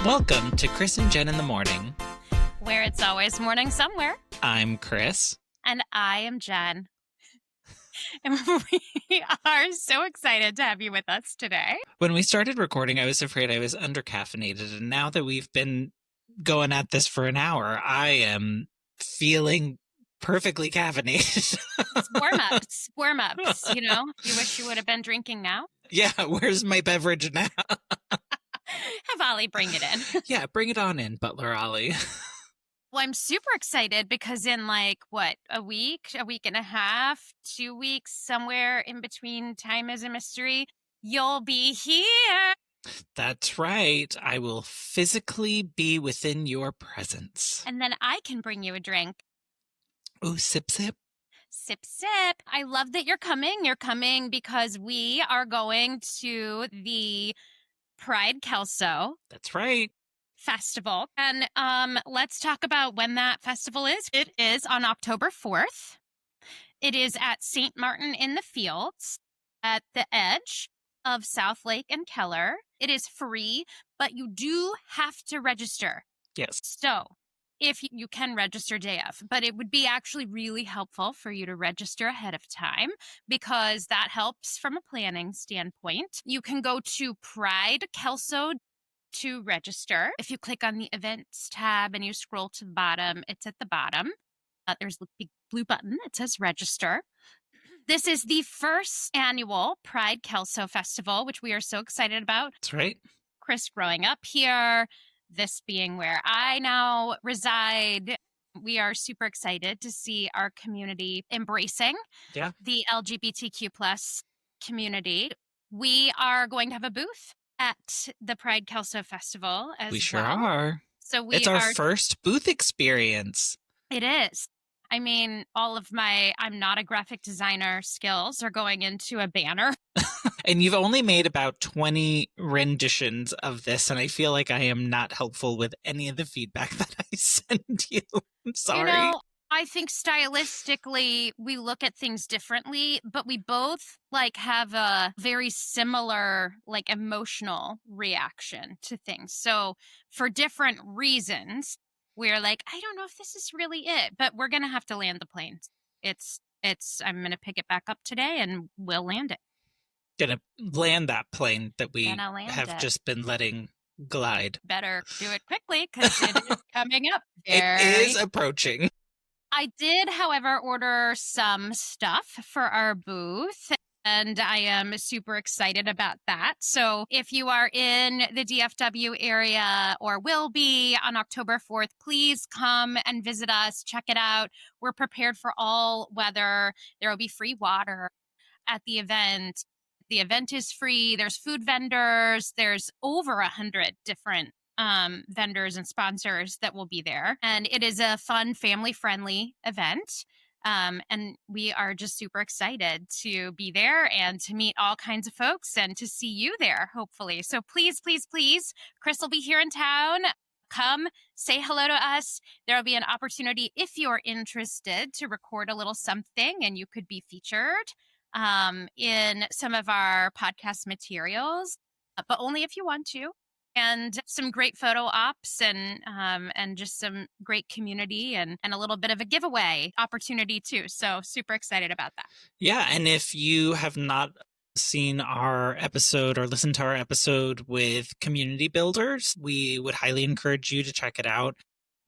Welcome to Chris and Jen in the Morning, where it's always morning somewhere. I'm Chris. And I am Jen. And we are so excited to have you with us today. When we started recording, I was afraid I was undercaffeinated. And now that we've been going at this for an hour, I am feeling perfectly caffeinated. It's warm-ups, you know? You wish you would have been drinking now? Yeah, where's my beverage now? Have Ollie bring it in. Yeah, bring it on in, Butler Ollie. Well, I'm super excited because in a week and a half, 2 weeks, somewhere in between, time is a mystery, you'll be here. That's right. I will physically be within your presence. And then I can bring you a drink. Ooh, sip, sip. Sip, sip. I love that you're coming. You're coming because we are going to the Pride Kelso. That's right. Festival. And let's talk about when that festival is. It is on October 4th. It is at St. Martin in the Fields at the edge of South Lake and Keller. It is free, but you do have to register. Yes. So if you can register day of, but it would be actually really helpful for you to register ahead of time because that helps from a planning standpoint. You can go to Pride Kelso to register. If you click on the events tab and you scroll to the bottom, it's at the bottom. There's a big blue button that says register. This is the first annual Pride Kelso Festival, which we are so excited about. That's right. Chris growing up here, this being where I now reside. We are super excited to see our community embracing the LGBTQ plus community. We are going to have a booth at the Pride Kelso Festival as well. We sure are. So it's our first booth experience. It is. I mean, all of my I'm not a graphic designer skills are going into a banner. And you've only made about 20 renditions of this, and I feel like I am not helpful with any of the feedback that I send you. I'm sorry. You know, I think stylistically we look at things differently, but we both have a very similar emotional reaction to things. So for different reasons, we're like, I don't know if this is really it, but we're going to have to land the plane. I'm going to pick it back up today and we'll land it. Going to land that plane that we have just been letting glide. Better do it quickly because it is coming up. It is approaching. I did, however, order some stuff for our booth, and I am super excited about that. So if you are in the DFW area or will be on October 4th, please come and visit us. Check it out. We're prepared for all weather. There will be free water at the event. The event is free. There's food vendors. There's over 100 different vendors and sponsors that will be there. And it is a fun, family-friendly event. And we are just super excited to be there and to meet all kinds of folks and to see you there, hopefully. So please, please, please, Chris will be here in town. Come say hello to us. There will be an opportunity, if you're interested, to record a little something and you could be featured in some of our podcast materials, but only if you want to. And some great photo ops and just some great community and a little bit of a giveaway opportunity too. So super excited about that. Yeah. And if you have not seen our episode or listened to our episode with community builders, we would highly encourage you to check it out.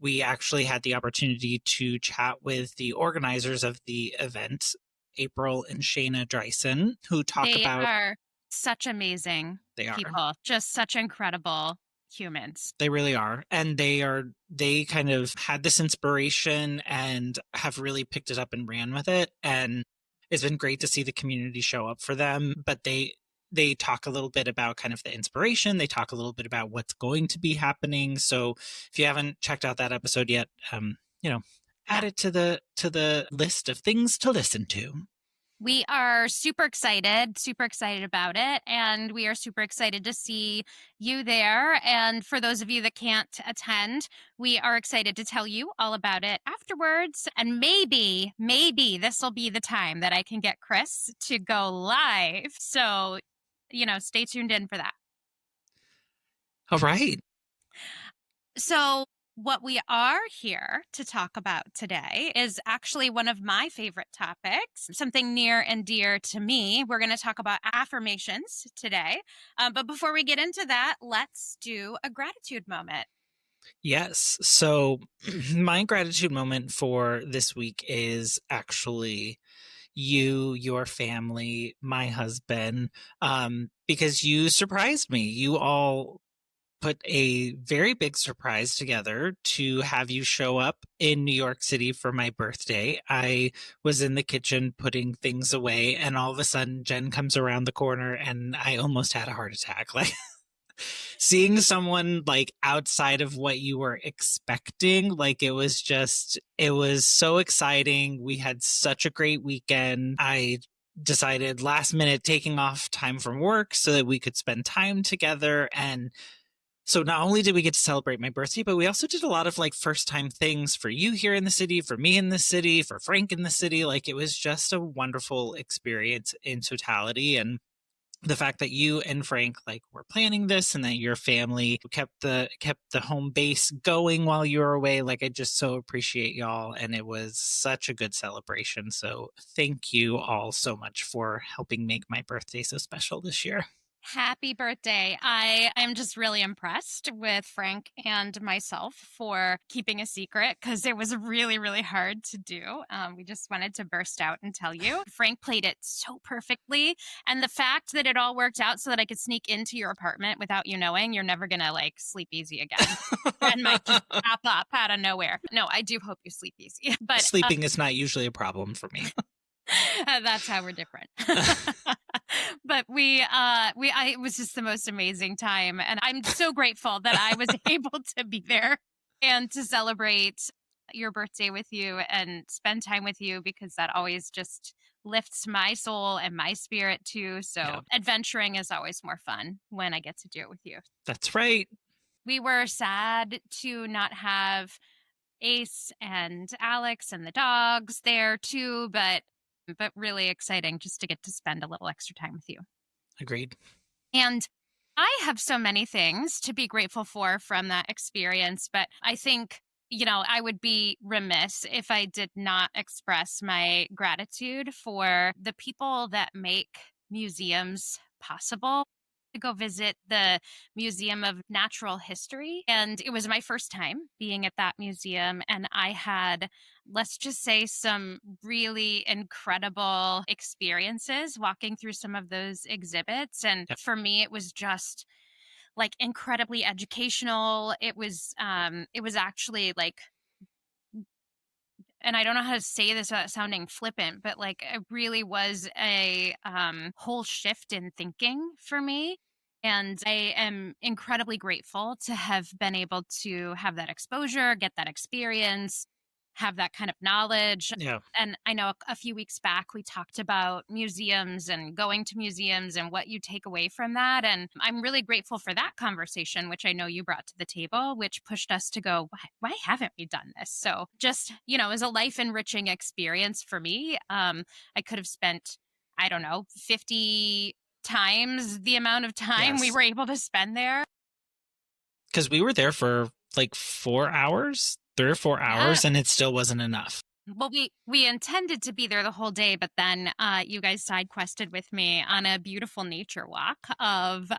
We actually had the opportunity to chat with the organizers of the event, April and Shayna Dreisen, who talk about... They are such amazing people, just such incredible humans. They really are. And they kind of had this inspiration and have really picked it up and ran with it. And it's been great to see the community show up for them. But they talk a little bit about kind of the inspiration. They talk a little bit about what's going to be happening. So if you haven't checked out that episode yet, add it to the list of things to listen to. We are super excited about it, and we are super excited to see you there. And for those of you that can't attend, we are excited to tell you all about it afterwards. And maybe this will be the time that I can get Chris to go live. So, stay tuned in for that. All right. So, what we are here to talk about today is actually one of my favorite topics, something near and dear to me. We're going to talk about affirmations today. But before we get into that, let's do a gratitude moment. Yes. So my gratitude moment for this week is actually you, your family, my husband, because you surprised me. You all put a very big surprise together to have you show up in New York City for my birthday. I was in the kitchen putting things away, and all of a sudden, Jen comes around the corner, and I almost had a heart attack. Like, seeing someone like outside of what you were expecting, like it was so exciting. We had such a great weekend. I decided last minute taking off time from work so that we could spend time together. And so not only did we get to celebrate my birthday, but we also did a lot of like first time things for you here in the city, for me in the city, for Frank in the city. Like, it was just a wonderful experience in totality. And the fact that you and Frank like were planning this and that your family kept the home base going while you were away, like, I just so appreciate y'all, and it was such a good celebration. So thank you all so much for helping make my birthday so special this year. Happy birthday. I am just really impressed with Frank and myself for keeping a secret because it was really, really hard to do. We just wanted to burst out and tell you. Frank played it so perfectly. And the fact that it all worked out so that I could sneak into your apartment without you knowing, you're never going to like sleep easy again. And might just pop up out of nowhere. No, I do hope you sleep easy. But Sleeping is not usually a problem for me. that's how we're different. But it was just the most amazing time. And I'm so grateful that I was able to be there and to celebrate your birthday with you and spend time with you because that always just lifts my soul and my spirit too. Yeah, So adventuring is always more fun when I get to do it with you. that's right. We were sad to not have Ace and Alex and the dogs there too, but really exciting just to get to spend a little extra time with you. Agreed. And I have so many things to be grateful for from that experience, but I think, I would be remiss if I did not express my gratitude for the people that make museums possible. To go visit the Museum of Natural History, and it was my first time being at that museum, and I had, let's just say, some really incredible experiences walking through some of those exhibits. And Yep. for me, it was just like incredibly educational. It was actually like, and I don't know how to say this without sounding flippant, but like it really was a whole shift in thinking for me. And I am incredibly grateful to have been able to have that exposure, get that experience, have that kind of knowledge. Yeah. And I know a few weeks back we talked about museums and going to museums and what you take away from that. And I'm really grateful for that conversation, which I know you brought to the table, which pushed us to go, why haven't we done this? So just, as a life enriching experience for me, I could have spent, I don't know, 50 times the amount of time we Yes. were able to spend there. Because we were there for like 4 hours, 3 or 4 hours, Yeah. and it still wasn't enough. Well, we intended to be there the whole day, but then you guys side quested with me on a beautiful nature walk of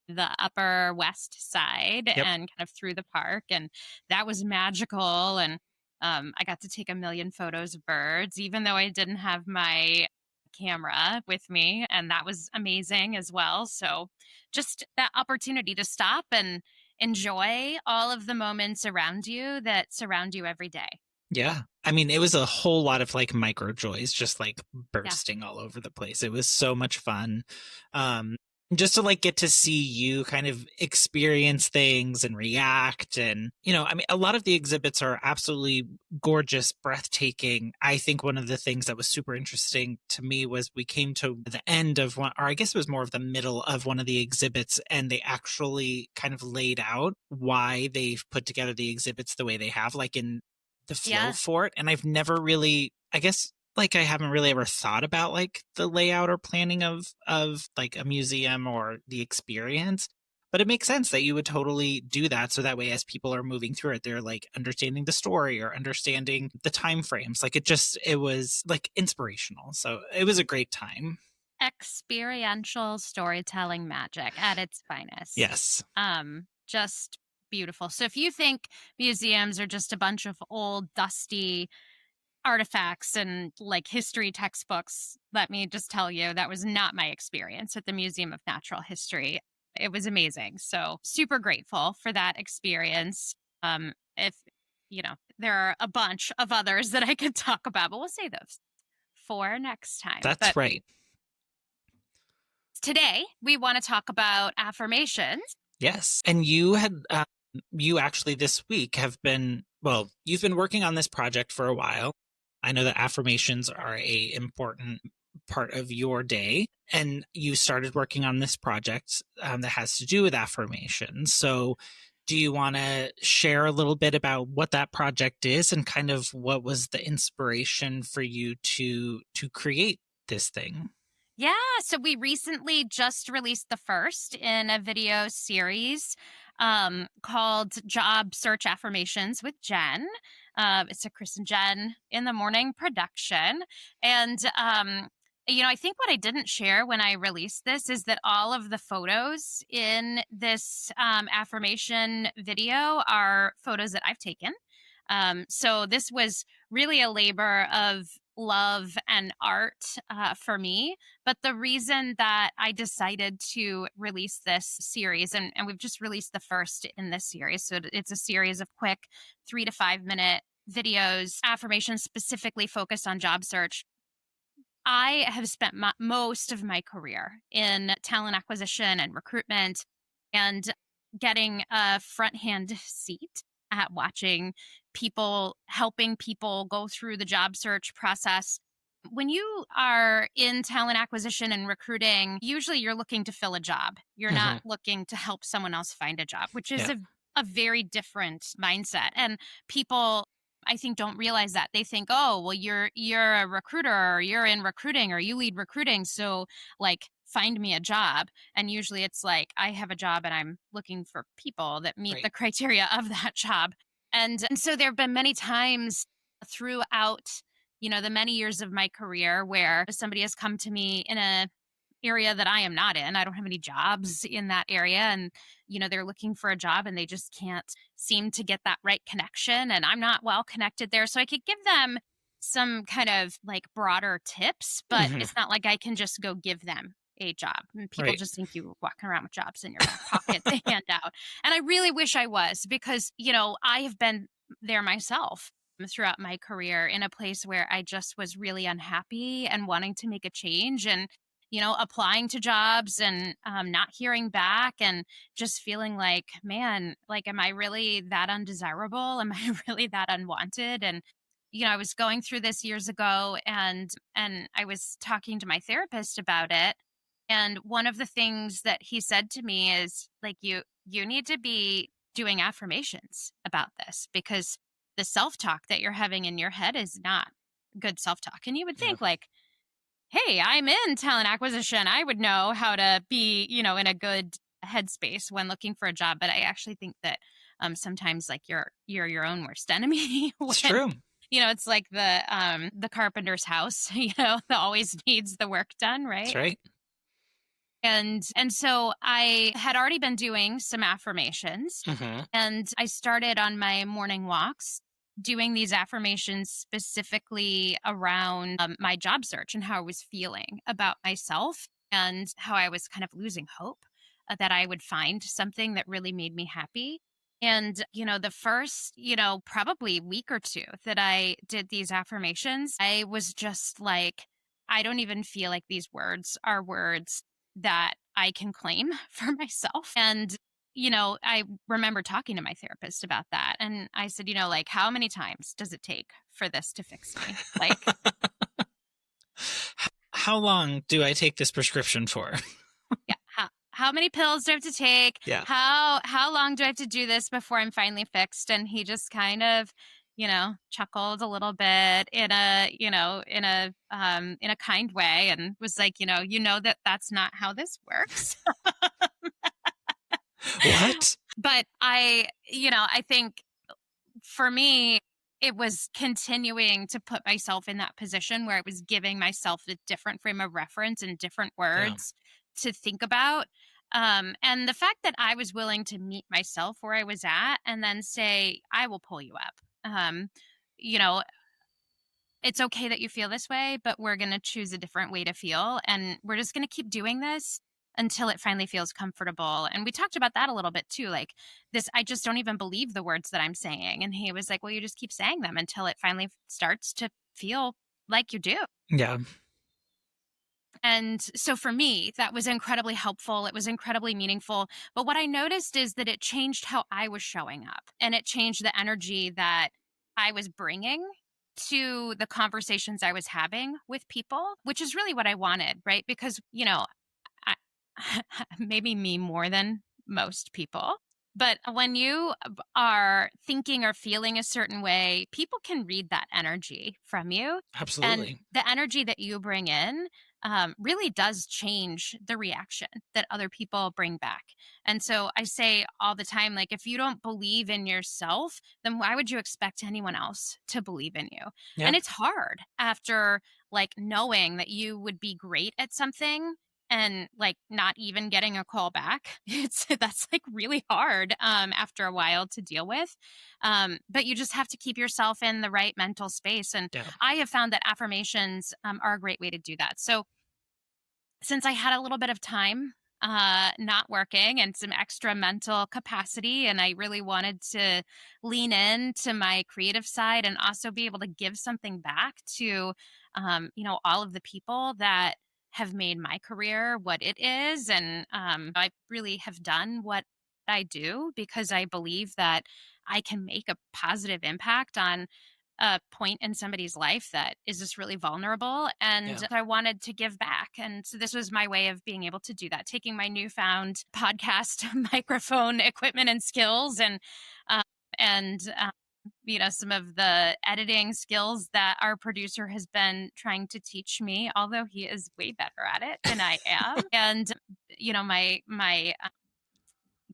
the Upper West Side Yep. and kind of through the park, and that was magical. And I got to take a million photos of birds, even though I didn't have my camera with me, and that was amazing as well. So, just that opportunity to stop and enjoy all of the moments around you that surround you every day. Yeah. I mean, it was a whole lot of like micro joys just like Yeah. bursting all over the place. It was so much fun. Um, just to like get to see you kind of experience things and react. And, I mean, a lot of the exhibits are absolutely gorgeous, breathtaking. I think one of the things that was super interesting to me was we came to the end of one, or I guess it was more of the middle of one of the exhibits, and they actually kind of laid out why they've put together the exhibits the way they have, like in the flow Yeah. for it. And I've never really, I guess, like, I haven't really ever thought about like the layout or planning of like a museum or the experience, But it makes sense that you would totally do that. So that way, as people are moving through it, they're like understanding the story or understanding the time frames. Like it was like inspirational. So it was a great time. Experiential storytelling magic at its finest. Yes. Just beautiful. So if you think museums are just a bunch of old, dusty artifacts and like history textbooks, let me just tell you that was not my experience at the Museum of Natural History. It was amazing. So super grateful for that experience. If there are a bunch of others that I could talk about, but we'll say those for next time. That's But right. today we want to talk about affirmations. Yes. And you actually this week you've been working on this project for a while. I know that affirmations are a important part of your day, and you started working on this project that has to do with affirmations. So do you want to share a little bit about what that project is and kind of what was the inspiration for you to create this thing? Yeah, so we recently just released the first in a video series called Job Search Affirmations with Jen. It's a Chris and Jen in the morning production. And, I think what I didn't share when I released this is that all of the photos in this affirmation video are photos that I've taken. So this was really a labor of love and art for me. But the reason that I decided to release this series, and we've just released the first in this series, so it's a series of quick 3 to 5 minute videos, affirmations specifically focused on job search. I have spent most of my career in talent acquisition and recruitment and getting a front hand seat at watching people, helping people go through the job search process. When you are in talent acquisition and recruiting, usually you're looking to fill a job. You're not looking to help someone else find a job, which is a very different mindset. And people, I think, don't realize that. They think, oh, well, you're a recruiter, or you're in recruiting, or you lead recruiting, so like find me a job. And usually it's like, I have a job and I'm looking for people that meet the criteria of that job. And so there have been many times throughout, the many years of my career where somebody has come to me in a area that I am not in. I don't have any jobs in that area. And, they're looking for a job and they just can't seem to get that right connection. And I'm not well connected there. So I could give them some kind of like broader tips, but it's not like I can just go give them a job. And people just think you walking around with jobs in your back pocket to hand out. And I really wish I was, because, I have been there myself throughout my career in a place where I just was really unhappy and wanting to make a change, and applying to jobs and not hearing back, and just feeling like, man, like, am I really that undesirable? Am I really that unwanted? And I was going through this years ago, and I was talking to my therapist about it. And one of the things that he said to me is like, you need to be doing affirmations about this, because the self-talk that you're having in your head is not good self-talk. And you would think like, hey, I'm in talent acquisition, I would know how to be, in a good headspace when looking for a job. But I actually think that sometimes like you're your own worst enemy. It's true. It's like the carpenter's house, that always needs the work done, right? That's right. And so I had already been doing some affirmations, and I started on my morning walks doing these affirmations specifically around my job search and how I was feeling about myself, and how I was kind of losing hope that I would find something that really made me happy. And, the first, probably week or two that I did these affirmations, I was just like, I don't even feel like these words are words that I can claim for myself. And, I remember talking to my therapist about that. And I said, like, how many times does it take for this to fix me? Like, how long do I take this prescription for? yeah. How many pills do I have to take? Yeah. How long do I have to do this before I'm finally fixed? And he just kind of, chuckled a little bit in a kind way, and was like, that that's not how this works. What? But I think for me, it was continuing to put myself in that position where I was giving myself a different frame of reference and different Yeah, words to think about. And the fact that I was willing to meet myself where I was at and then say, I will pull you up. You know, it's okay that you feel this way, but we're going to choose a different way to feel. And we're just going to keep doing this until it finally feels comfortable. And we talked about that a little bit too. Like this, I just don't even believe the words that I'm saying. And he was like, well, you just keep saying them until it finally starts to feel like you do. yeah, And so for me, that was incredibly helpful. It was incredibly meaningful. But what I noticed is that it changed how I was showing up and it changed the energy that I was bringing to the conversations I was having with people, which is really what I wanted, right? Because, I, maybe me more than most people. But when you are thinking or feeling a certain way, people can read that energy from you. And absolutely. the energy that you bring in really does change the reaction that other people bring back. And so I say all the time, like, if you don't believe in yourself, then why would you expect anyone else to believe in you? Yeah, And it's hard after like knowing that you would be great at something and like not even getting a call back. That's like really hard after a while to deal with. But you just have to keep yourself in the right mental space. And yeah, I have found that affirmations are a great way to do that. So since I had a little bit of time not working and some extra mental capacity, and I really wanted to lean in to my creative side and also be able to give something back to, all of the people that have made my career what it is. And I really have done what I do because I believe that I can make a positive impact on a point in somebody's life that is just really vulnerable. yeah, And I wanted to give back. And so this was my way of being able to do that, taking my newfound podcast microphone equipment and skills uh, and some of the editing skills that our producer has been trying to teach me, although he is way better at it than I am. And, my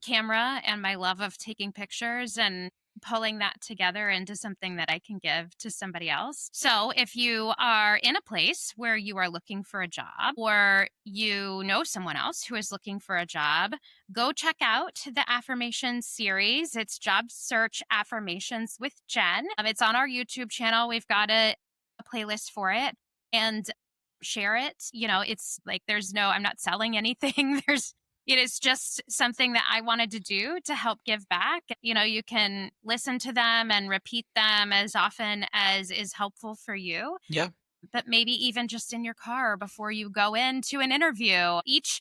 camera and my love of taking pictures and pulling that together into something that I can give to somebody else. So, if you are in a place where you are looking for a job or you know someone else who is looking for a job, go check out the Affirmations series. It's Job Search Affirmations with Jen. It's on our YouTube channel. We've got a playlist for it and share it. It's like I'm not selling anything. It is just something that I wanted to do to help give back. You can listen to them and repeat them as often as is helpful for you, yeah, but maybe even just in your car before you go into an interview. Each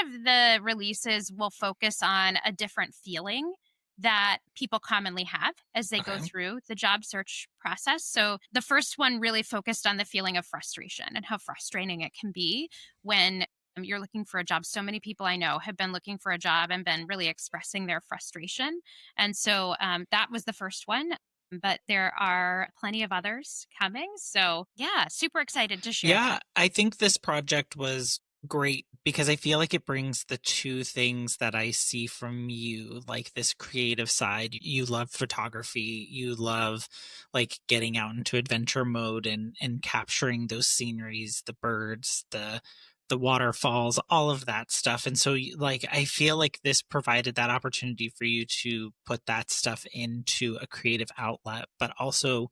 of the releases will focus on a different feeling that people commonly have as they go okay, through the job search process. So the first one really focused on the feeling of frustration and how frustrating it can be when you're looking for a job. So many people I know have been looking for a job and been really expressing their frustration. And so that was the first one. But there are plenty of others coming. So, yeah, super excited to share yeah. that. I think this project was great because I feel like it brings the two things that I see from you, like this creative side. You love photography, you love like getting out into adventure mode and capturing those sceneries, the birds, the waterfalls, all of that stuff. And so like I feel like this provided that opportunity for you to put that stuff into a creative outlet, but also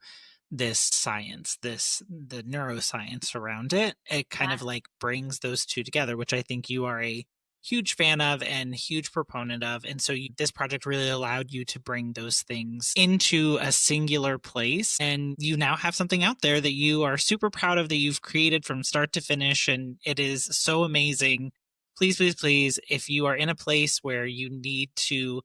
this science, the neuroscience around it kind Yeah. of like brings those two together, which I think you are a huge fan of and huge proponent of. And so this project really allowed you to bring those things into a singular place, and you now have something out there that you are super proud of, that you've created from start to finish, and it is so amazing. Please, please, please, if you are in a place where you need to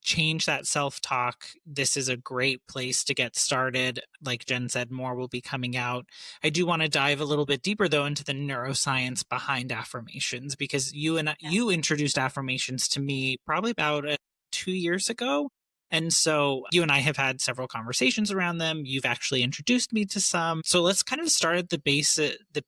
change that self talk, this is a great place to get started. Like Jen said, more will be coming out. I do want to dive a little bit deeper though into the neuroscience behind affirmations, because you introduced affirmations to me probably about 2 years ago. And so you and I have had several conversations around them. You've actually introduced me to some. So let's kind of start at the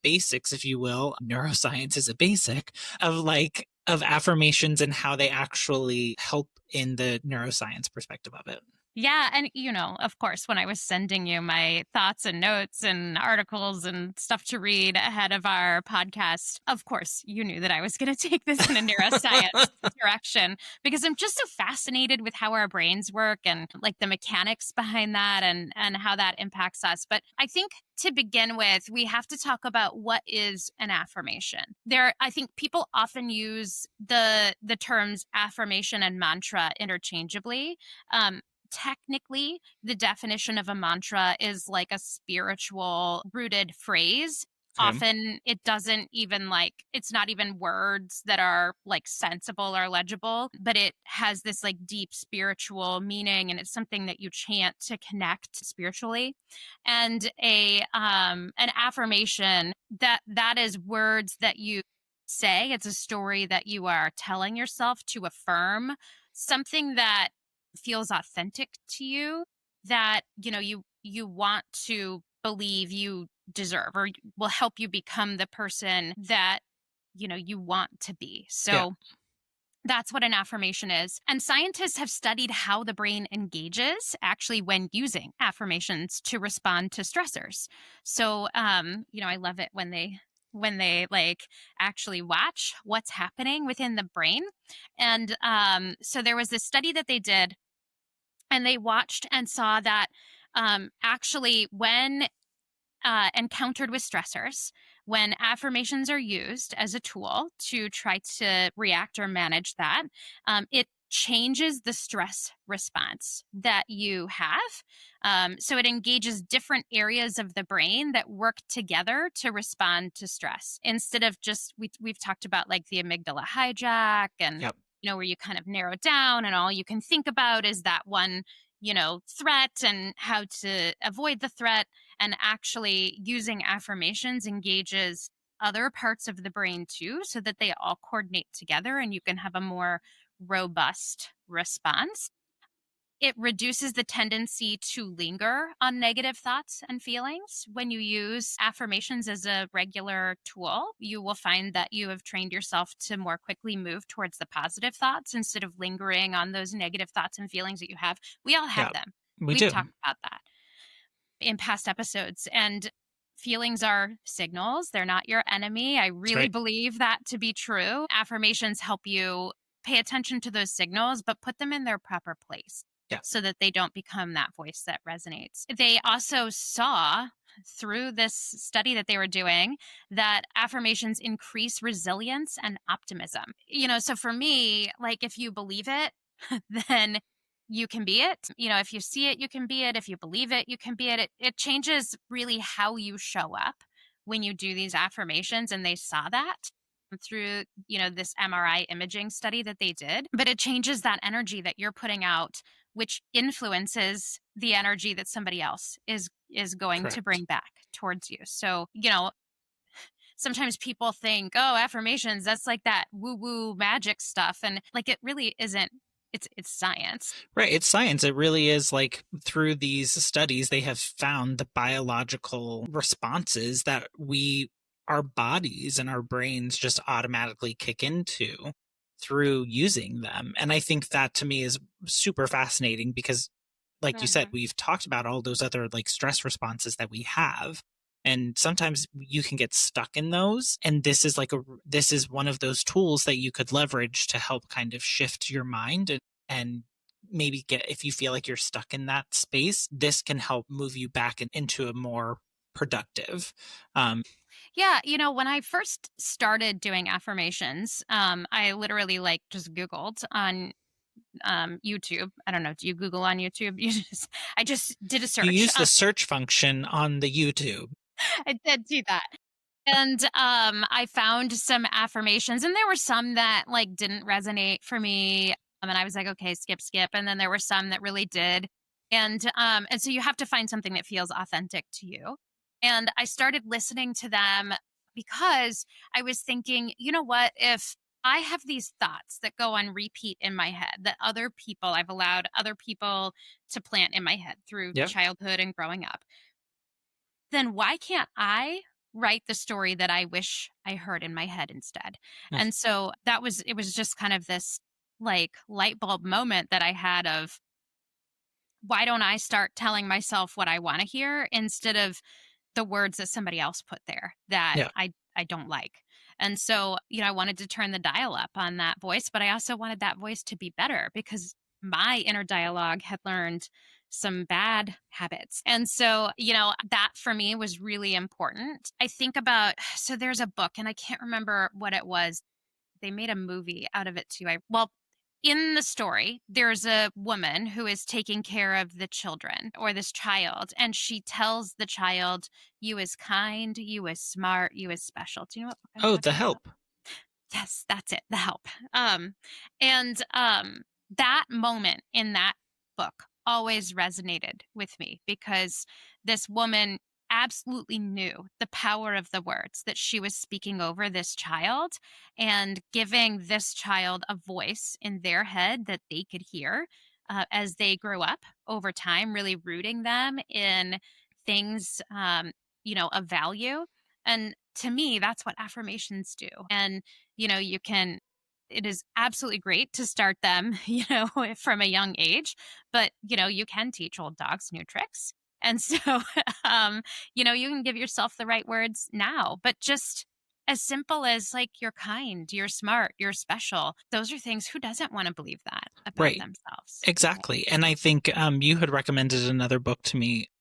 basics, if you will. Neuroscience is a basic of like of affirmations and how they actually help in the neuroscience perspective of it. Yeah. And, of course, when I was sending you my thoughts and notes and articles and stuff to read ahead of our podcast, of course, you knew that I was going to take this in a neuroscience direction because I'm just so fascinated with how our brains work and like the mechanics behind that and how that impacts us. But I think to begin with, we have to talk about what is an affirmation. I think people often use the terms affirmation and mantra interchangeably. Technically, the definition of a mantra is like a spiritual rooted phrase. Okay. Often it doesn't even it's not even words that are like sensible or legible, but it has this like deep spiritual meaning and it's something that you chant to connect spiritually. And an affirmation that is words that you say. It's a story that you are telling yourself to affirm something that feels authentic to you, that you want to believe you deserve or will help you become the person that you want to be. So Yeah. that's what an affirmation is. And scientists have studied how the brain engages actually when using affirmations to respond to stressors. So I love it when they like actually watch what's happening within the brain. And so there was this study that they did, and they watched and saw that actually when encountered with stressors, when affirmations are used as a tool to try to react or manage that, it changes the stress response that you have. So it engages different areas of the brain that work together to respond to stress instead of just, we've talked about like the amygdala hijack and, Yep. where you kind of narrow down and all you can think about is that one, threat and how to avoid the threat. And actually using affirmations engages other parts of the brain too, so that they all coordinate together and you can have a more robust response. It reduces the tendency to linger on negative thoughts and feelings. When you use affirmations as a regular tool, you will find that you have trained yourself to more quickly move towards the positive thoughts instead of lingering on those negative thoughts and feelings that you have. We all have Yeah. them. We We've do. talked about that in past episodes. And feelings are signals, they're not your enemy. I really right. believe that to be true. Affirmations help you pay attention to those signals, but put them in their proper place. Yeah. So that they don't become that voice that resonates. They also saw through this study that they were doing that affirmations increase resilience and optimism. So for me, like if you believe it, then you can be it. If you see it, you can be it. If you believe it, you can be it. It changes really how you show up when you do these affirmations. And they saw that through, this MRI imaging study that they did. But it changes that energy that you're putting out, which influences the energy that somebody else is going Correct. to bring back towards you. So, sometimes people think, oh, affirmations, that's like that woo-woo magic stuff. And like it really isn't. It's science. Right. It's science. It really is. Like through these studies, they have found the biological responses that our bodies and our brains just automatically kick into through using them. And I think that to me is super fascinating because, like you said, we've talked about all those other like stress responses that we have. And sometimes you can get stuck in those. And this is one of those tools that you could leverage to help kind of shift your mind and maybe if you feel like you're stuck in that space, this can help move you back into a more productive. Yeah, when I first started doing affirmations, I literally like just Googled on YouTube. I don't know. Do you Google on YouTube? I just did a You search. use the search function on the YouTube. I did do that. And I found some affirmations, and there were some that like didn't resonate for me. And I was like, okay, skip. And then there were some that really did. And so you have to find something that feels authentic to you. And I started listening to them because I was thinking, you know what, if I have these thoughts that go on repeat in my head that I've allowed other people to plant in my head through Yep. childhood and growing up, then why can't I write the story that I wish I heard in my head instead. Mm. And so it was just kind of this like light bulb moment that I had of, why don't I start telling myself what I want to hear instead of the words that somebody else put there that Yeah. I don't like. And so, I wanted to turn the dial up on that voice, but I also wanted that voice to be better because my inner dialogue had learned some bad habits. And so, that for me was really important. I think about, so there's a book and I can't remember what it was. They made a movie out of it too. In the story, there's a woman who is taking care of the children or this child, and she tells the child, "You is kind, you is smart, you is special." Do you know what book I'm Oh, The talking about? Help. Yes, that's it, The Help. And that moment in that book always resonated with me because this woman absolutely knew the power of the words that she was speaking over this child and giving this child a voice in their head that they could hear as they grew up over time, really rooting them in things, of value. And to me, that's what affirmations do. And you can, it is absolutely great to start them, from a young age, but, you can teach old dogs new tricks. And so, you can give yourself the right words now, but just as simple as like, you're kind, you're smart, you're special. Those are things, who doesn't want to believe that about Right. themselves? Right. Exactly. And I think you had recommended another book to me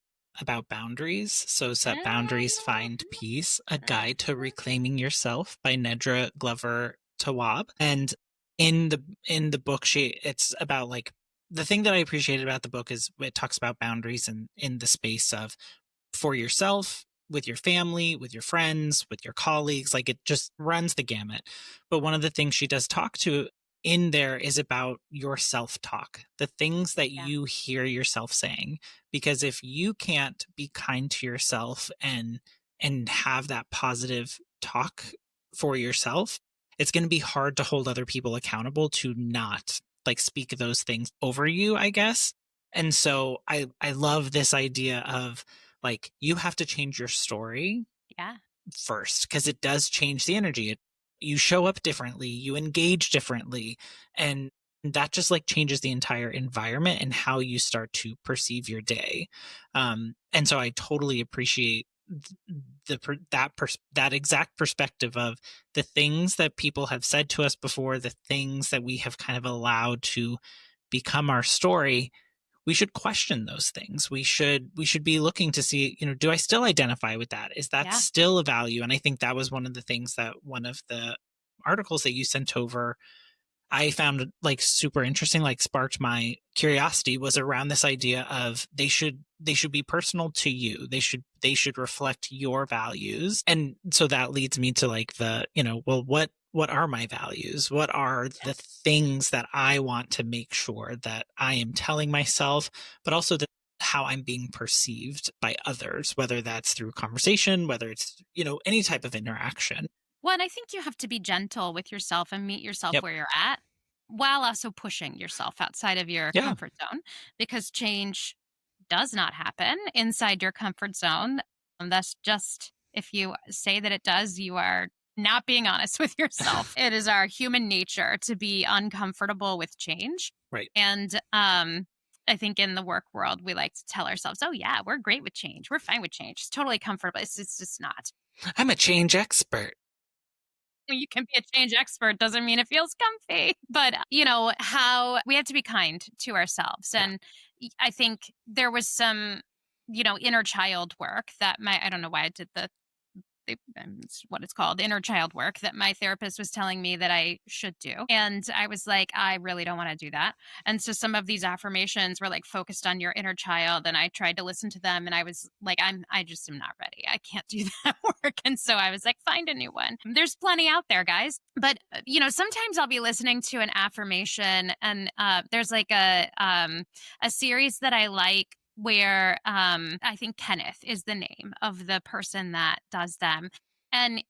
about boundaries. So Set Boundaries, Find Peace, A Guide to Reclaiming Yourself by Nedra Glover Tawwab. And in the book, it's about like, the thing that I appreciated about the book is it talks about boundaries in the space of for yourself, with your family, with your friends, with your colleagues. Like, it just runs the gamut. But one of the things she does talk to in there is about your self-talk, the things that Yeah. you hear yourself saying. Because if you can't be kind to yourself and have that positive talk for yourself, it's going to be hard to hold other people accountable to not like speak those things over you, I guess. And so I love this idea of like, you have to change your story Yeah. first because it does change the energy. You show up differently, you engage differently, and that just like changes the entire environment and how you start to perceive your day. And so I totally appreciate that exact perspective of the things that people have said to us before, the things that we have kind of allowed to become our story. We should question those things. We should be looking to see, do I still identify with that? Is that Yeah. still a value? And I think that was one of the things that one of the articles that you sent over I found like super interesting, like sparked my curiosity, was around this idea of they should be personal to you. They should reflect your values. And so that leads me to like well, what are my values? What are the things that I want to make sure that I am telling myself, but also how I'm being perceived by others, whether that's through conversation, whether it's, any type of interaction. Well, and I think you have to be gentle with yourself and meet yourself Yep. where you're at while also pushing yourself outside of your Yeah. comfort zone because change does not happen inside your comfort zone. That's just, if you say that it does, you are not being honest with yourself. It is our human nature to be uncomfortable with change. Right. And I think in the work world, we like to tell ourselves, oh, yeah, we're great with change. We're fine with change. It's totally comfortable. It's just not. I'm a change expert. You can be a change expert doesn't mean it feels comfy. But, how we have to be kind to ourselves. Yeah. And I think there was some, inner child work that I don't know why I did it's what it's called, inner child work that my therapist was telling me that I should do. And I was like, I really don't want to do that. And so some of these affirmations were like focused on your inner child. And I tried to listen to them and I was like, I just am not ready. I can't do that work. And so I was like, find a new one. There's plenty out there, guys. But, sometimes I'll be listening to an affirmation and there's like a series that I like where I think Kenneth is the name of the person that does them. And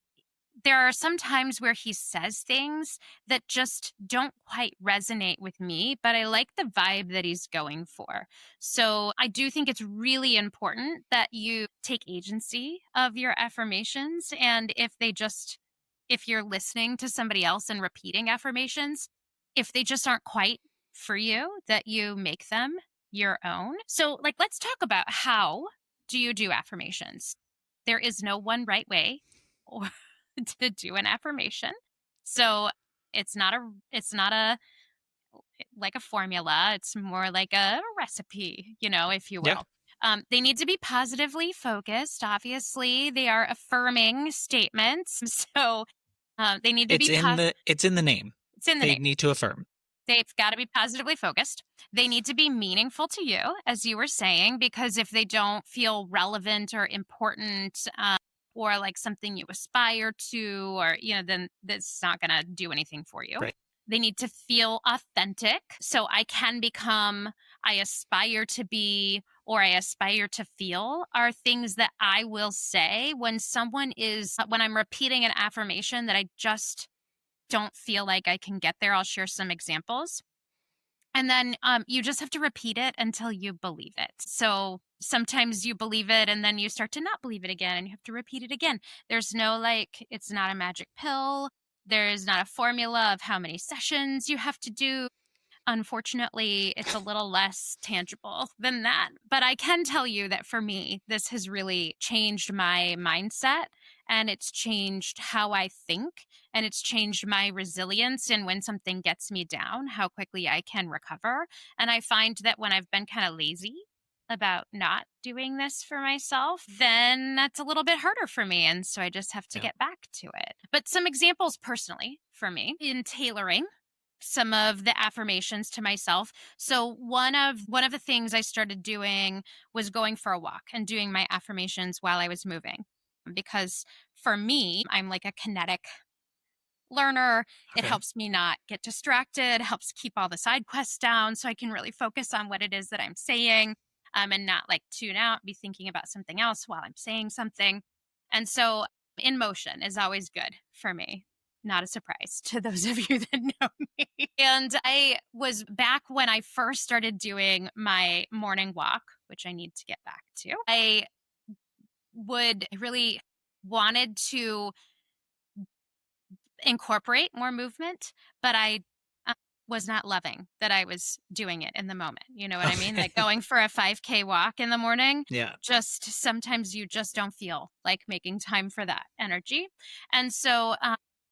there are some times where he says things that just don't quite resonate with me, but I like the vibe that he's going for. So I do think it's really important that you take agency of your affirmations. And if you're listening to somebody else and repeating affirmations, if they just aren't quite for you, that you make them your own. So, like, let's talk about how do you do affirmations? There is no one right way or to do an affirmation. So it's not a like a formula. It's more like a recipe, if you Yeah. will. They need to be positively focused. Obviously, they are affirming statements, so they need to be It's in the name. It's in the They name. need to affirm. They've got to be positively focused. They need to be meaningful to you, as you were saying, because if they don't feel relevant or important, or like something you aspire to, or, then that's not going to do anything for you. Right. They need to feel authentic. So I aspire to be, or I aspire to feel are things that I will say when I'm repeating an affirmation that I just don't feel like I can get there. I'll share some examples. And then you just have to repeat it until you believe it. So sometimes you believe it and then you start to not believe it again and you have to repeat it again. There's no it's not a magic pill. There's not a formula of how many sessions you have to do. Unfortunately, it's a little less tangible than that. But I can tell you that for me, this has really changed my mindset and it's changed how I think and it's changed my resilience. And when something gets me down, how quickly I can recover. And I find that when I've been kind of lazy about not doing this for myself, then that's a little bit harder for me. And so I just have to Yeah. get back to it. But some examples personally for me in tailoring some of the affirmations to myself. So one of the things I started doing was going for a walk and doing my affirmations while I was moving. Because for me, I'm like a kinetic learner. It Okay. helps me not get distracted, helps keep all the side quests down so I can really focus on what it is that I'm saying, and not like tune out, be thinking about something else while I'm saying something. And so in motion is always good for me. Not a surprise to those of you that know me. And I was back when I first started doing my morning walk, which I need to get back to. I really wanted to incorporate more movement, but I was not loving that I was doing it in the moment. You know what I mean? Like Okay. going for a 5K walk in the morning, Yeah. just sometimes you just don't feel like making time for that energy. And so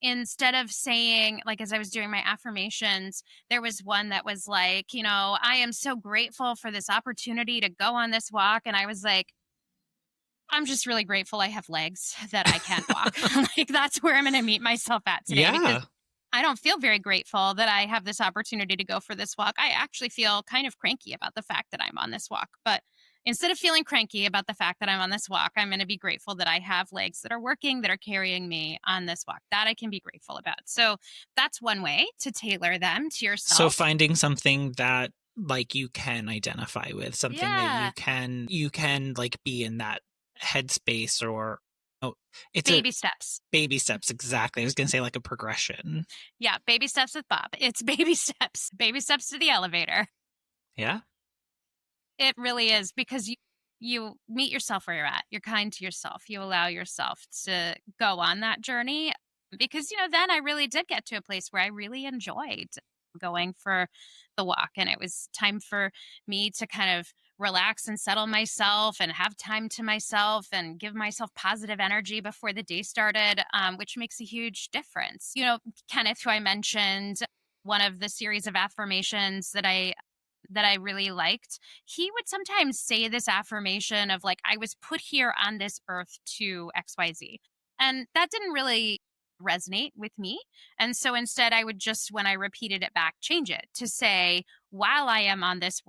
instead of saying, like, as I was doing my affirmations, there was one that was like, I am so grateful for this opportunity to go on this walk. And I was like, I'm just really grateful I have legs that I can walk. Like, that's where I'm going to meet myself at today because Yeah. I don't feel very grateful that I have this opportunity to go for this walk. I actually feel kind of cranky about the fact that I'm on this walk. But instead of feeling cranky about the fact that I'm on this walk, I'm going to be grateful that I have legs that are working, that are carrying me on this walk. That I can be grateful about. So that's one way to tailor them to So yourself. finding something that like you can identify with, something that Yeah. you can like be in that headspace or it's a Baby steps. baby steps. Exactly. I was going to say like a progression. Yeah. Baby steps with Bob. It's baby steps. Baby steps to the elevator. Yeah. It really is because you meet yourself where you're at. You're kind to yourself. You allow yourself to go on that journey because then I really did get to a place where I really enjoyed going for the walk and it was time for me to kind of relax and settle myself and have time to myself and give myself positive energy before the day started, which makes a huge difference. Kenneth, who I mentioned, one of the series of affirmations that I really liked, he would sometimes say this affirmation of like, I was put here on this earth to XYZ. And that didn't really resonate with me. And so instead, I would just, when I repeated it back, change it to say, while I am on this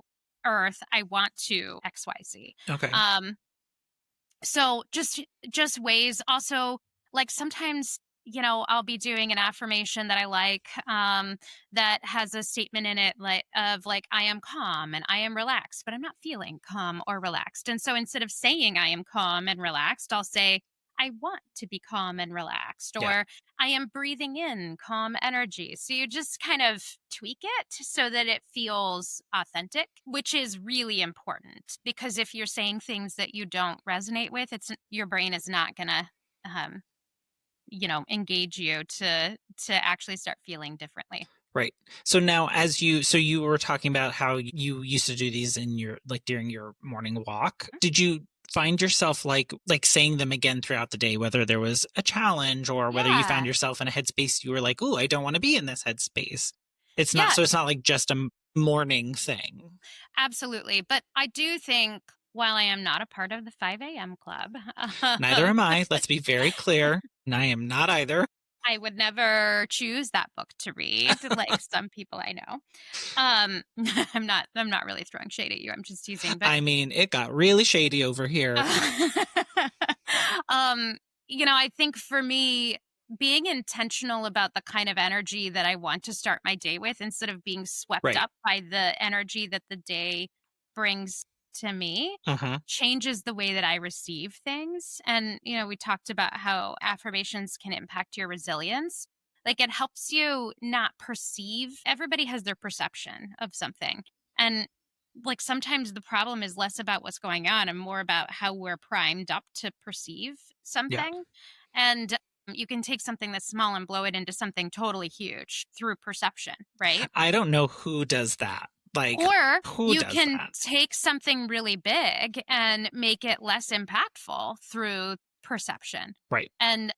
earth, I want to XYZ. Okay. So just ways also, like sometimes I'll be doing an affirmation that I like, that has a statement in it like I am calm and I am relaxed, but I'm not feeling calm or relaxed. And so instead of saying I am calm and relaxed, I'll say I want to be calm and relaxed, Yeah. or I am breathing in calm energy. So you just kind of tweak it so that it feels authentic, which is really important because if you're saying things that you don't resonate with, it's your brain is not going to um, engage you to actually start feeling differently. Right. So now so you were talking about how you used to do these in your, like during your morning walk. Did you find yourself like saying them again throughout the day, whether there was a challenge or whether you found Yeah. yourself in a headspace you were like, "Oh, I don't want to be in this headspace." Yeah, It's not like just a morning thing. absolutely. But I do think while I am not a part of the 5 a.m. club, Neither um, am I. Let's be very clear. And I am not either. I would never choose that book to read like some people I know. I'm not really throwing shade at you. I'm just teasing, but I mean, it got really shady over here. um, I think for me, being intentional about the kind of energy that I want to start my day with instead of being swept Right. up by the energy that the day brings to me Uh-huh. changes the way that I receive things. And, we talked about how affirmations can impact your resilience. Like it helps you not perceive, everybody has their perception of something. And like sometimes the problem is less about what's going on and more about how we're primed up to perceive Yeah. something. And you can take something that's small and blow it into something totally huge through perception, right? I don't know who does that. Like, Or who you does can that? take something really big and make it less impactful through perception Right. and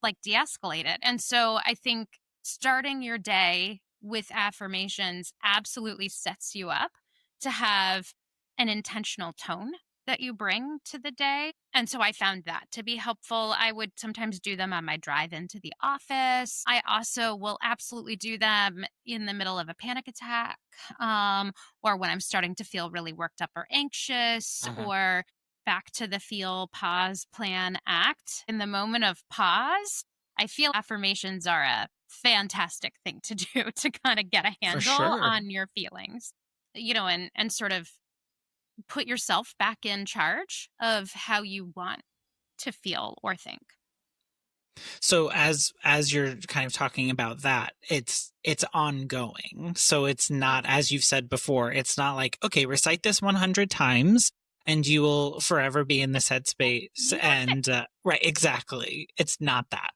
like de escalate it. And so I think starting your day with affirmations absolutely sets you up to have an intentional tone that you bring to the day. And so I found that to be helpful. I would sometimes do them on my drive into the office. I also will absolutely do them in the middle of a panic attack, or when I'm starting to feel really worked up or anxious, Uh-huh. or back to the feel, pause, plan, act. In the moment of pause, I feel affirmations are a fantastic thing to do to kind of get a For handle sure. on your feelings, and sort of put yourself back in charge of how you want to feel or think. So as you're kind of talking about that, it's ongoing. So it's not, as you've said before, it's not like, okay, recite this 100 times and you will forever be in this headspace. You will fix. And right, exactly. It's not that.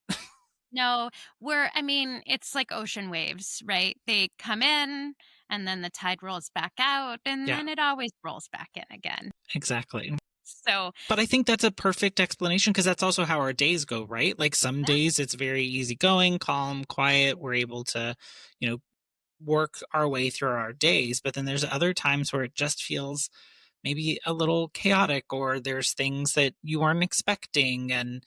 No, it's like ocean waves, right? They come in and then the tide rolls back out and Yeah, then it always rolls back in again. exactly. So, But I think that's a perfect explanation because that's also how our days go, right? Like some yeah, days it's very easygoing, calm, quiet. We're able to, you know, work our way through our days. But then there's other times where it just feels maybe a little chaotic, or there's things that you weren't expecting. And,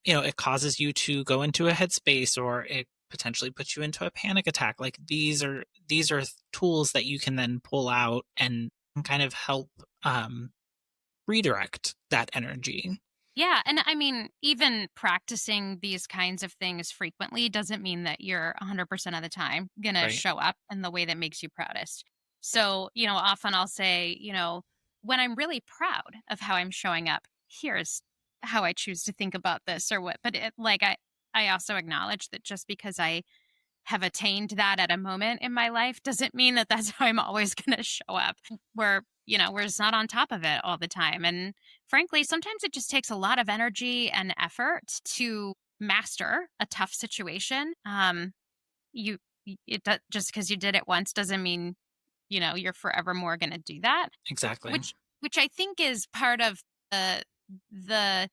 it causes you to go into a headspace, or it potentially puts you into a panic attack. Like these are tools that you can then pull out and kind of help redirect that energy. yeah. And even practicing these kinds of things frequently doesn't mean that you're 100% of the time going to Right. show up in the way that makes you proudest. So, often I'll say, when I'm really proud of how I'm showing up, here's how I choose to think about this or what. But I also acknowledge that just because I have attained that at a moment in my life doesn't mean that that's how I'm always going to show up. We're just not on top of it all the time. And frankly, sometimes it just takes a lot of energy and effort to master a tough situation. You, just because you did it once doesn't mean, you're forevermore going to do that, Exactly. which I think is part of the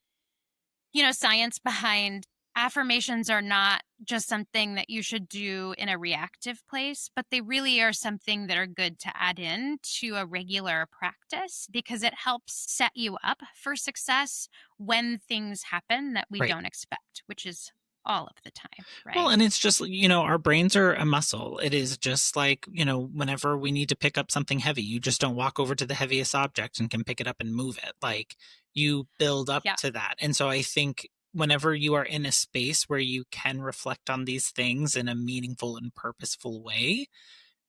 science behind affirmations are not just something that you should do in a reactive place, but they really are something that are good to add in to a regular practice because it helps set you up for success when things happen that we Right. don't expect, which is all of the time, Well, right? and it's just, our brains are a muscle. It is just like, whenever we need to pick up something heavy, you just don't walk over to the heaviest object and can pick it up and move it. Like you build up Yeah. to that. And so I think whenever you are in a space where you can reflect on these things in a meaningful and purposeful way,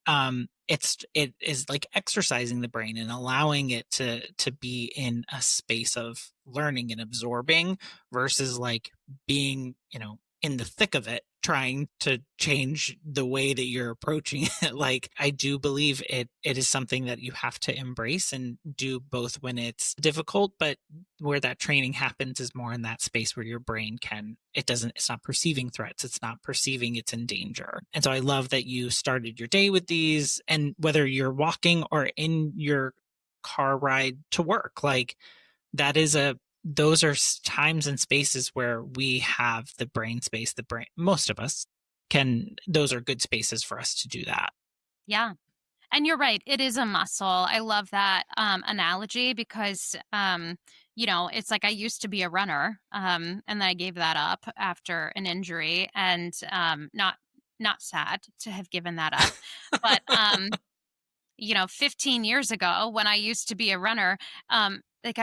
it is like exercising the brain and allowing it to be in a space of learning and absorbing versus like being, in the thick of it, trying to change the way that you're approaching it. Like, I do believe it is something that you have to embrace and do both when it's difficult, but where that training happens is more in that space where your brain it's not perceiving threats. It's not perceiving it's in danger. And so I love that you started your day with these, and whether you're walking or in your car ride to work, like those are times and spaces where we have the brain space, most of us those are good spaces for us to do that. Yeah. And you're right. It is a muscle. I love that analogy because, it's like I used to be a runner, and then I gave that up after an injury, and not sad to have given that up. But, 15 years ago when I used to be a runner, like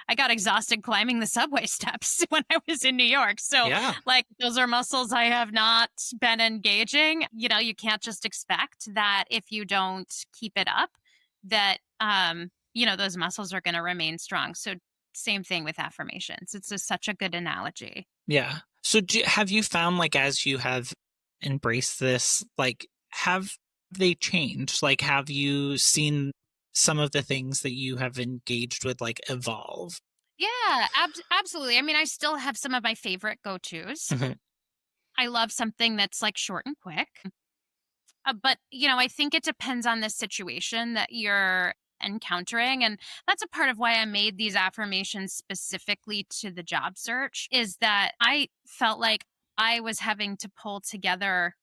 I got exhausted climbing the subway steps when I was in New York. So, Yeah. like, those are muscles I have not been engaging. You can't just expect that if you don't keep it up, that, those muscles are going to remain strong. So, same thing with affirmations. It's such a good analogy. Yeah. So have you found, like, as you have embraced this, like, have they changed? Like, have you seen some of the things that you have engaged with, like, evolve? Yeah, absolutely. I mean, I still have some of my favorite go-tos. Mhm. I love something that's like short and quick. But, I think it depends on the situation that you're encountering. And that's a part of why I made these affirmations specifically to the job search, is that I felt like I was having to pull together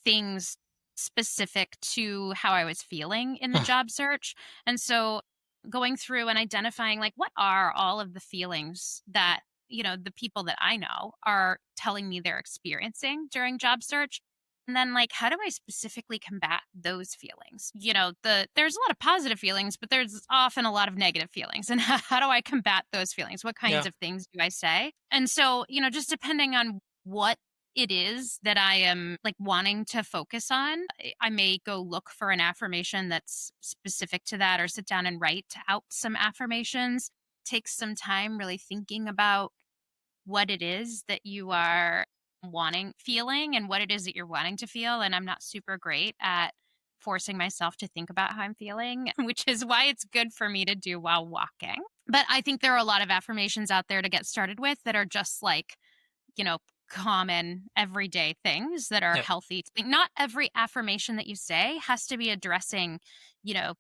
things specific to how I was feeling in the job search. And so going through and identifying, like, what are all of the feelings that, the people that I know are telling me they're experiencing during job search. And then, like, how do I specifically combat those feelings? There's a lot of positive feelings, but there's often a lot of negative feelings. And how do I combat those feelings? What kinds Yeah. of things do I say? And so, just depending on what it is that I am, like, wanting to focus on, I may go look for an affirmation that's specific to that, or sit down and write out some affirmations. Take some time really thinking about what it is that you are feeling, and what it is that you're wanting to feel. And I'm not super great at forcing myself to think about how I'm feeling, which is why it's good for me to do while walking. But I think there are a lot of affirmations out there to get started with that are just like, common everyday things that are Yeah. healthy. Not every affirmation that you say has to be addressing,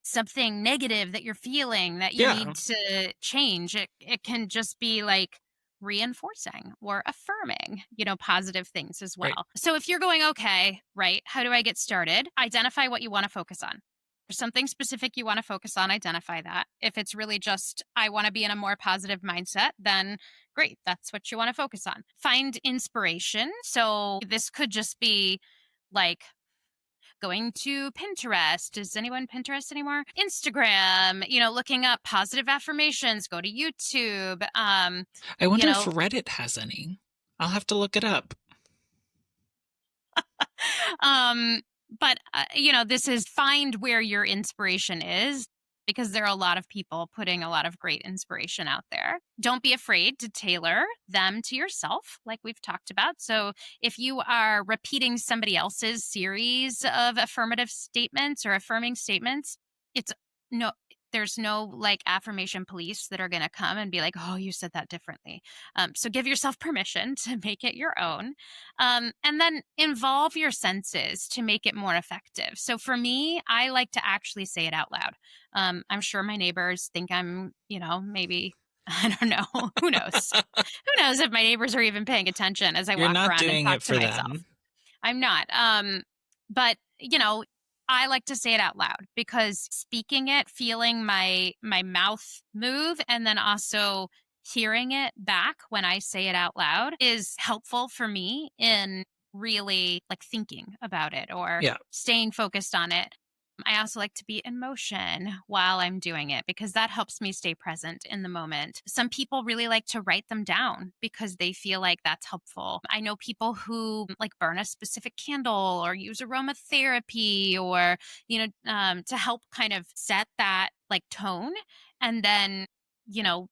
something negative that you're feeling that you Yeah. need to change. It can just be like reinforcing or affirming, positive things as well. Right. So if you're going, okay, right, how do I get started? Identify what you want to focus on. There's something specific you want to focus on, identify that. If it's really just, I want to be in a more positive mindset, then great, that's what you want to focus on. Find inspiration. So this could just be like going to Pinterest. Is anyone Pinterest anymore? Instagram, looking up positive affirmations, go to YouTube. I wonder if Reddit has any. I'll have to look it up. But, this is find where your inspiration is, because there are a lot of people putting a lot of great inspiration out there. Don't be afraid to tailor them to yourself, like we've talked about. So if you are repeating somebody else's series of affirmative statements or affirming statements, it's no, there's no like affirmation police that are going to come and be like, oh, you said that differently. So give yourself permission to make it your own. And then involve your senses to make it more effective. So for me, I like to actually say it out loud. I'm sure my neighbors think I'm, maybe, I don't know. Who knows? Who knows if my neighbors are even paying attention as I You're walk not around and doing talk it to for myself. them. I'm not. But I like to say it out loud, because speaking it, feeling my mouth move, and then also hearing it back when I say it out loud is helpful for me in really like thinking about it or Yeah. staying focused on it. I also like to be in motion while I'm doing it because that helps me stay present in the moment. Some people really like to write them down because they feel like that's helpful. I know people who like burn a specific candle or use aromatherapy or, to help kind of set that like tone. And then, you know,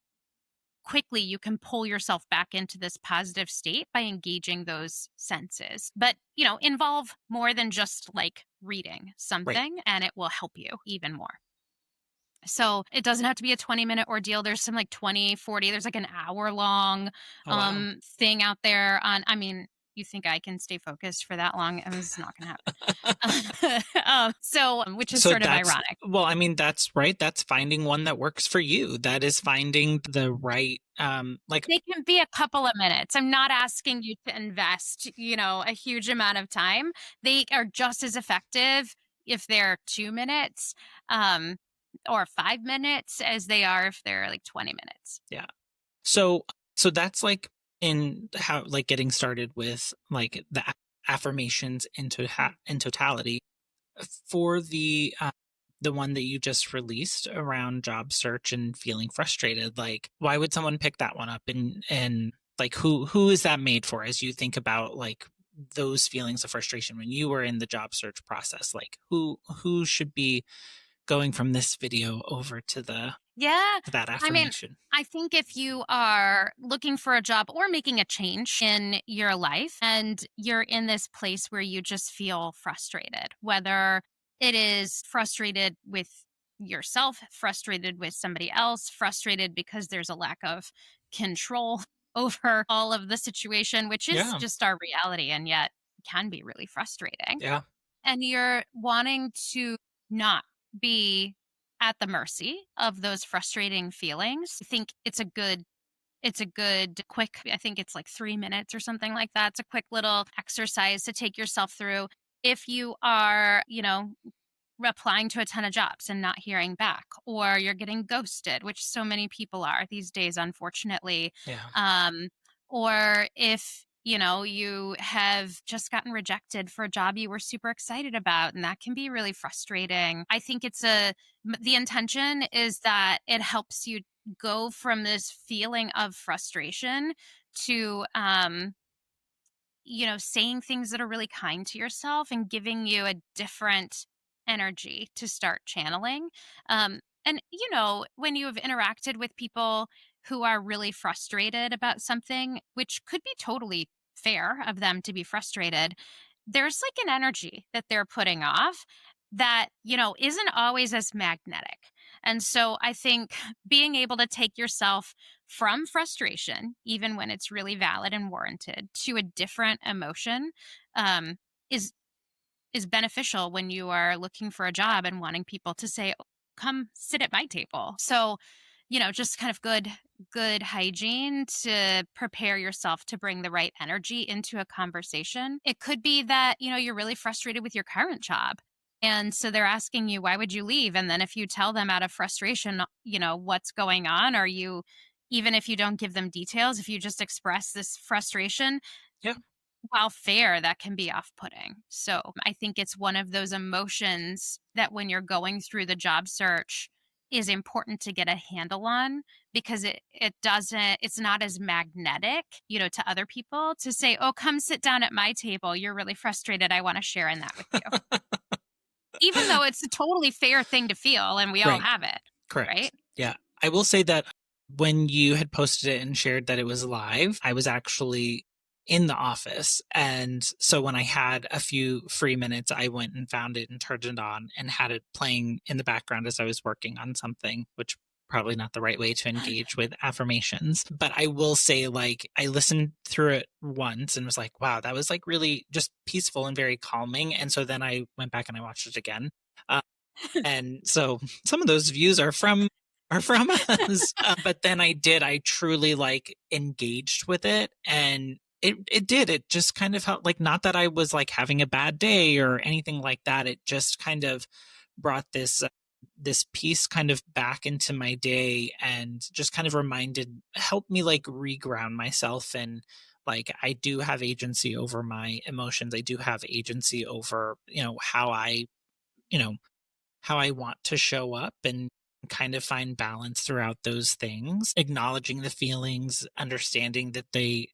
quickly you can pull yourself back into this positive state by engaging those senses. But, involve more than just like reading Right. something and it will help you even more. So it doesn't have to be a 20-minute ordeal. There's some like 20, 40, there's like an hour long Oh, wow. thing out there on, I mean, you think I can stay focused for that long? It's not going to happen. Which is So sort of that's, ironic. well, I mean, that's right. That's finding one that works for you. That is finding the right, like, They can be a couple of minutes. I'm not asking you to invest, a huge amount of time. They are just as effective if they're 2 minutes, um, or 5 minutes as they are if they're like 20 minutes. yeah. So that's like in how, like getting started with like the affirmations in totality for the one that you just released around job search and feeling frustrated. Like, why would someone pick that one up? And like, who is that made for? As you think about like those feelings of frustration when you were in the job search process, like who should be going from this video over Yeah. to that I mean, affirmation? I think if you are looking for a job or making a change in your life and you're in this place where you just feel frustrated, whether it is frustrated with yourself, frustrated with somebody else, frustrated because there's a lack of control over all of the situation, which is Yeah. just our reality and yet can be really frustrating. Yeah. And you're wanting to not be at the mercy of those frustrating feelings. I think it's a good quick, I think it's like 3 minutes or something like that. It's a quick little exercise to take yourself through. If you are, applying to a ton of jobs and not hearing back, or you're getting ghosted, which so many people are these days, unfortunately. Yeah. Um, or if you have just gotten rejected for a job you were super excited about, and that can be really frustrating. I think the intention is that it helps you go from this feeling of frustration to saying things that are really kind to yourself and giving you a different energy to start channeling. And when you have interacted with people who are really frustrated about something, which could be totally fair of them to be frustrated, there's like an energy that they're putting off that, isn't always as magnetic. And so I think being able to take yourself from frustration, even when it's really valid and warranted, to a different emotion, um, is is beneficial when you are looking for a job and wanting people to say, "Oh, come sit at my table." So, just kind of good hygiene to prepare yourself to bring the right energy into a conversation. It could be that, you're really frustrated with your current job. And so they're asking you, why would you leave? And then if you tell them out of frustration, what's going on, or even if you don't give them details, if you just express this frustration, Yeah. while fair, that can be off putting. So I think it's one of those emotions that when you're going through the job search is important to get a handle on, because it's not as magnetic, to other people to say, oh, come sit down at my table. You're really frustrated. I want to share in that with you. Even though it's a totally fair thing to feel and we all Right. have it. Correct. Right. Yeah. I will say that when you had posted it and shared that it was live, I was actually in the office. And so when I had a few free minutes, I went and found it and turned it on and had it playing in the background as I was working on something, which probably not the right way to engage with affirmations. But I will say, like, I listened through it once and was like, wow, that was like really just peaceful and very calming. And so then I went back and I watched it again. And so some of those views are from us. But then I truly like engaged with it, and it just kind of felt like, not that I was like having a bad day or anything like that. It just kind of brought this piece kind of back into my day, and just kind of helped me like reground myself. And like, I do have agency over my emotions. I do have agency over, how I, you know, how I want to show up and kind of find balance throughout those things, acknowledging the feelings, understanding that they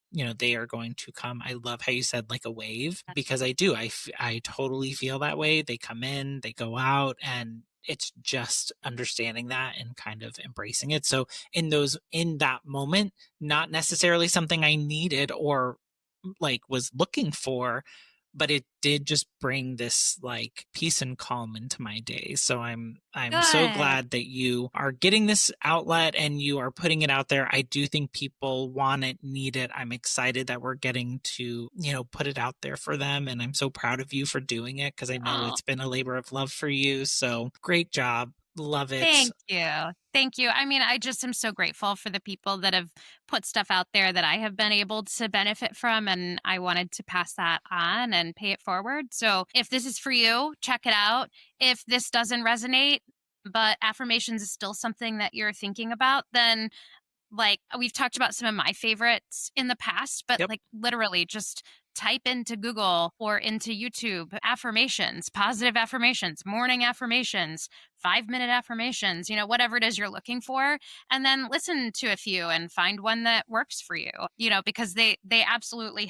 are going to come. I love how you said like a wave, because I do. I totally feel that way. They come in, they go out, and it's just understanding that and kind of embracing it. So in that moment, not necessarily something I needed or like was looking for, but it did just bring this like peace and calm into my day. So I'm so Good. glad that you are getting this outlet and you are putting it out there. I do think people want it, need it. I'm excited that we're getting to, put it out there for them. And I'm so proud of you for doing it, because I know Oh, it's been a labor of love for you. So great job. Love it. thank you. Thank you. I mean, I just am so grateful for the people that have put stuff out there that I have been able to benefit from. And I wanted to pass that on and pay it forward. So if this is for you, check it out. If this doesn't resonate, but affirmations is still something that you're thinking about, then like we've talked about some of my favorites in the past, but Yep. like literally just type into Google or into YouTube affirmations, positive affirmations, morning affirmations, 5-minute affirmations, whatever it is you're looking for, and then listen to a few and find one that works for you, because they absolutely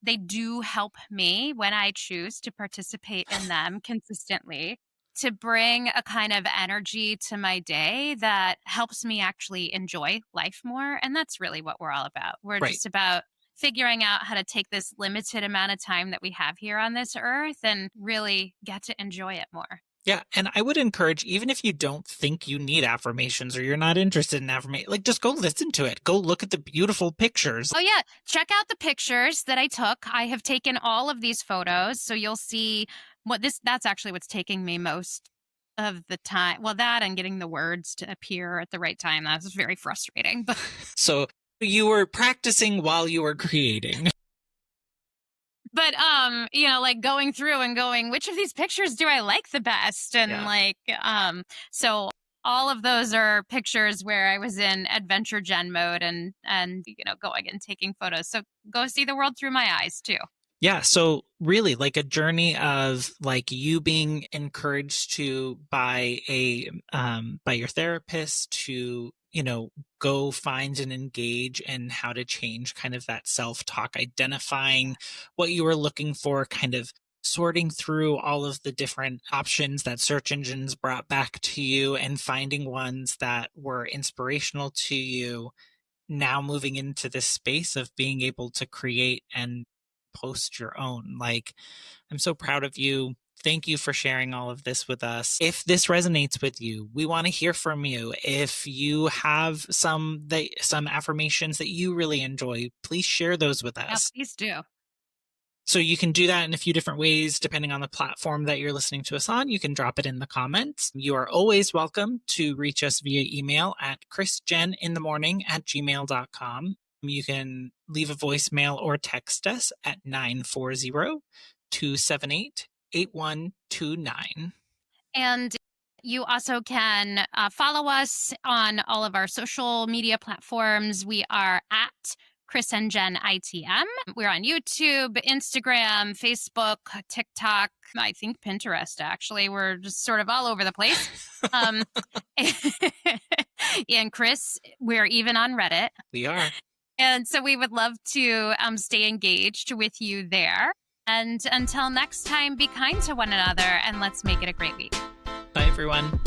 they do help me when I choose to participate in them consistently, to bring a kind of energy to my day that helps me actually enjoy life more. And that's really what we're all about. We're Right. just about figuring out how to take this limited amount of time that we have here on this earth and really get to enjoy it more. Yeah. And I would encourage, even if you don't think you need affirmations or you're not interested in affirmation, like just go listen to it. Go look at the beautiful pictures. Oh, yeah. Check out the pictures that I took. I have taken all of these photos. So you'll see that's actually what's taking me most of the time. Well, that and getting the words to appear at the right time. That's very frustrating. But So you were practicing while you were creating. like going through and going, which of these pictures do I like the best? And Yeah. so all of those are pictures where I was in adventure Jen mode and going and taking photos. So go see the world through my eyes too. Yeah. So really like a journey of like you being encouraged to by your therapist to, go find and engage in how to change kind of that self-talk, identifying what you were looking for, kind of sorting through all of the different options that search engines brought back to you and finding ones that were inspirational to you, now moving into this space of being able to create and post your own. Like, I'm so proud of you. Thank you for sharing all of this with us. If this resonates with you, we want to hear from you. If you have some affirmations that you really enjoy, please share those with Yeah, us. please do. So you can do that in a few different ways, depending on the platform that you're listening to us on. You can drop it in the comments. You are always welcome to reach us via email at chrisjeninthemorning@gmail.com. You can leave a voicemail or text us at 940-278-8129. And you also can follow us on all of our social media platforms. We are at Chris and Jen ITM. We're on YouTube, Instagram, Facebook, TikTok, I think Pinterest, actually. We're just sort of all over the place. And Chris, we're even on Reddit. We are. And so we would love to stay engaged with you there. And until next time, be kind to one another and let's make it a great week. Bye, everyone.